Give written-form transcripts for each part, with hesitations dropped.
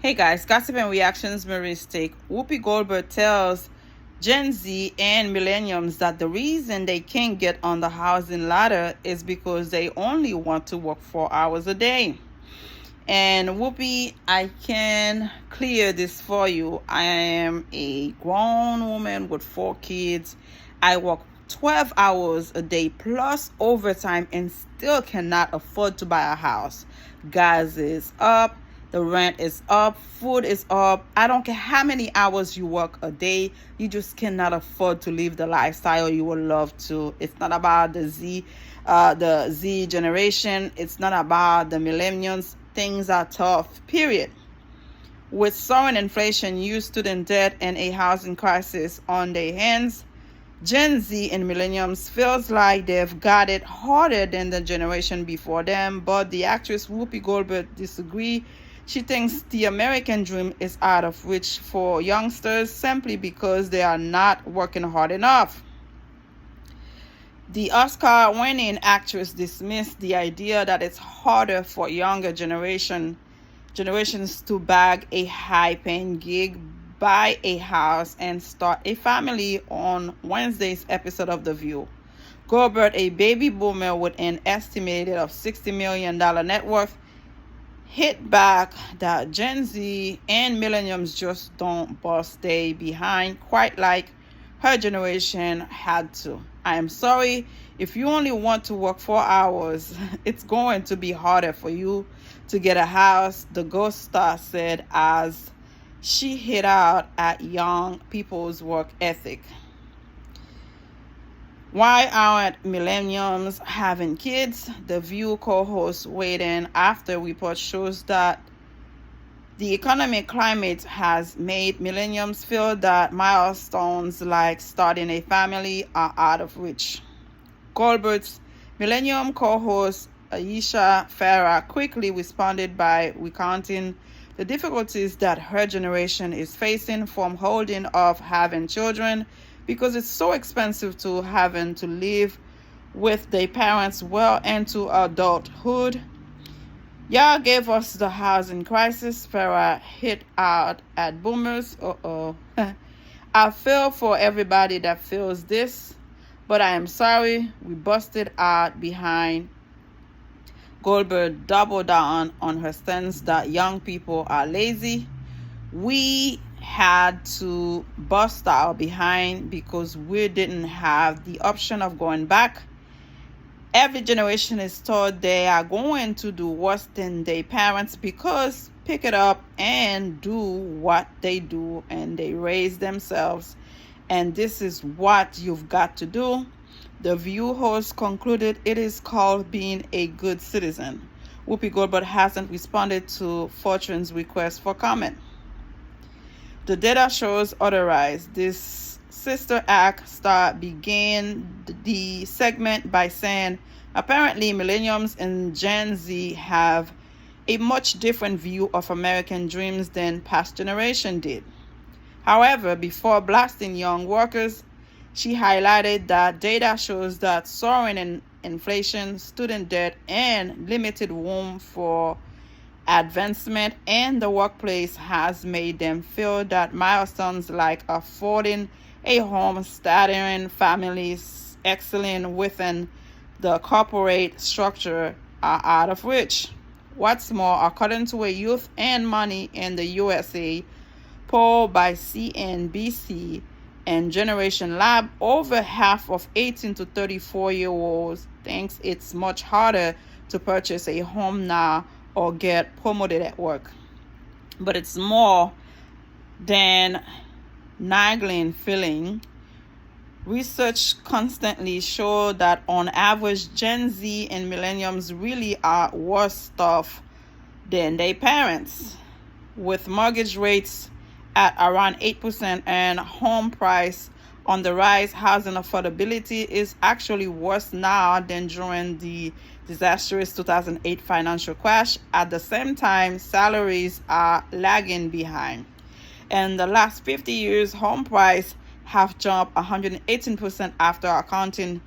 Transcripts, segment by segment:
Hey guys, Gossip and Reactions Marie's take. Whoopi Goldberg tells Gen Z and Millennials that the reason they can't get on the housing ladder is because they only want to work 4 hours a day. And Whoopi, I can clear this for you. I am a grown woman with 4 kids. I work 12 hours a day plus overtime and still cannot afford to buy a house. Gas is up, the rent is up, food is up. I don't care how many hours you work a day, you just cannot afford to live the lifestyle you would love to. It's not about the Z generation. It's not about the millennials. Things are tough, period. With soaring inflation, youth student debt, and a housing crisis on their hands, Gen Z and millennials feels like they've got it harder than the generation before them, but the actress Whoopi Goldberg disagrees. She thinks the American dream is out of reach for youngsters simply because they are not working hard enough. The Oscar-winning actress dismissed the idea that it's harder for younger generations to bag a high-paying gig, buy a house, and start a family on Wednesday's episode of The View. Goldberg, a baby boomer with an estimated of $60 million net worth, hit back that Gen Z and millennials just don't stay behind quite like her generation had to. I am sorry, if you only want to work 4 hours, it's going to be harder for you to get a house, the Ghost star said as she hit out at young people's work ethic. Why aren't millennials having kids? The View co-host weighed in after report shows that the economic climate has made millennials feel that milestones like starting a family are out of reach. Goldberg's Millennium co-host Aisha Farah quickly responded by recounting the difficulties that her generation is facing from holding off having children because it's so expensive to having to live with their parents well into adulthood. Y'all gave us the housing crisis. Farah hit out at boomers. I feel for everybody that feels this, but I am sorry we busted out behind. Goldberg doubled down on her stance that young people are lazy. We had to bust out behind because we didn't have the option of going back. Every generation is told they are going to do worse than their parents because pick it up and do what they do and they raise themselves. And this is what you've got to do. The View host concluded it is called being a good citizen. Whoopi Goldberg hasn't responded to Fortune's request for comment. The data shows otherwise. This Sister Act star began the segment by saying, apparently millennials and Gen Z have a much different view of American dreams than past generation did. However, before blasting young workers, she highlighted that data shows that soaring inflation, student debt, and limited room for advancement in the workplace has made them feel that milestones like affording a home, starting families, excelling within the corporate structure are out of reach. What's more, according to a Youth and Money in the USA poll by CNBC and Generation Lab, over half of 18 to 34-year-olds thinks it's much harder to purchase a home now or get promoted at work. But it's more than nagging feeling. Research constantly show that on average, Gen Z and millennials really are worse off than their parents. With mortgage rates at around 8% and home price on the rise, housing affordability is actually worse now than during the disastrous 2008 financial crash. At the same time, salaries are lagging behind. In the last 50 years, home price have jumped 118% after accounting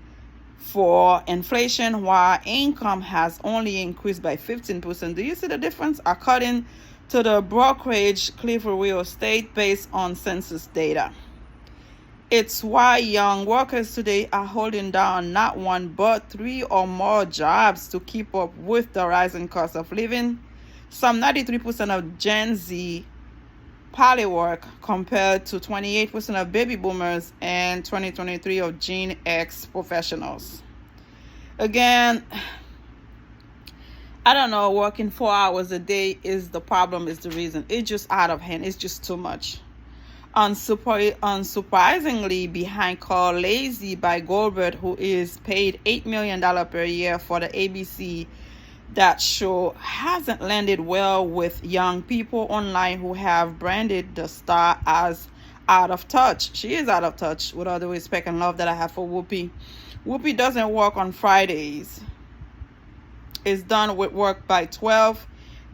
for inflation, while income has only increased by 15%. Do you see the difference? According to the brokerage Clifford Real Estate based on census data. It's why young workers today are holding down not one but 3 or more jobs to keep up with the rising cost of living. Some 93% of Gen Z polywork compared to 28% of baby boomers and 2023 of Gen X professionals. Again, I don't know, working 4 hours a day is the problem, is the reason. It's just out of hand. It's just too much. Unsurprisingly, behind Call Lazy by Goldberg, who is paid $8 million per year for the ABC, that show hasn't landed well with young people online who have branded the star as out of touch. She is out of touch, with all the respect and love that I have for Whoopi. Whoopi doesn't work on Fridays. Is done with work by 12,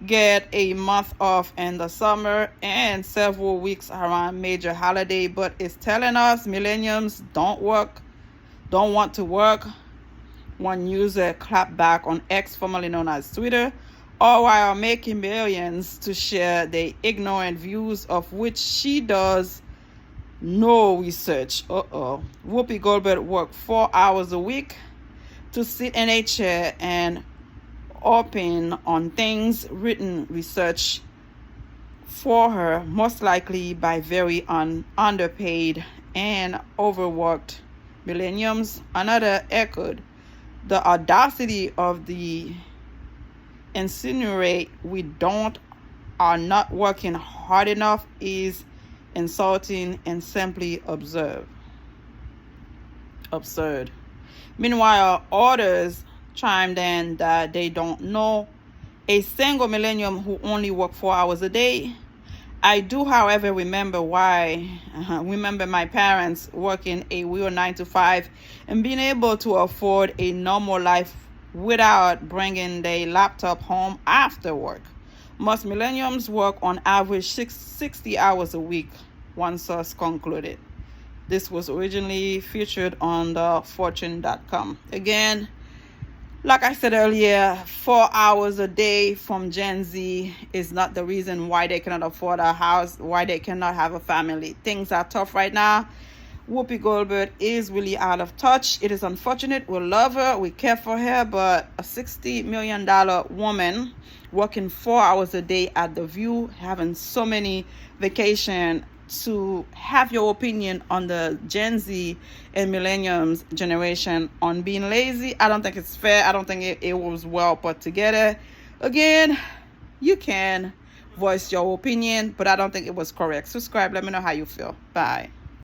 get a month off in the summer and several weeks around major holiday, but it's telling us millennials don't want to work. One user clapped back on X, formerly known as Twitter, all while making millions to share their ignorant views, of which she does no research. Whoopi Goldberg worked 4 hours a week to sit in a chair and open on things, written research for her, most likely by very underpaid and overworked millennials. Another echoed the audacity of the insinuate we are not working hard enough is insulting and simply absurd. Meanwhile, others chimed in that they don't know a single millennium who only work 4 hours a day. I do, however, remember my parents working a real 9 to 5 and being able to afford a normal life without bringing their laptop home after work. Most millennials work on average 60 hours a week, one source concluded. This was originally featured on the fortune.com. Again, like I said earlier, 4 hours a day from Gen Z is not the reason why they cannot afford a house, why they cannot have a family. Things are tough right now. Whoopi Goldberg is really out of touch. It is unfortunate. We love her. We care for her. But a $60 million woman working 4 hours a day at The View, having so many vacations, to have your opinion on the Gen Z and millennials generation on being lazy, I don't think it's fair. I don't think it was well put together. Again, you can voice your opinion, but I don't think it was correct. Subscribe. Let me know how you feel. Bye.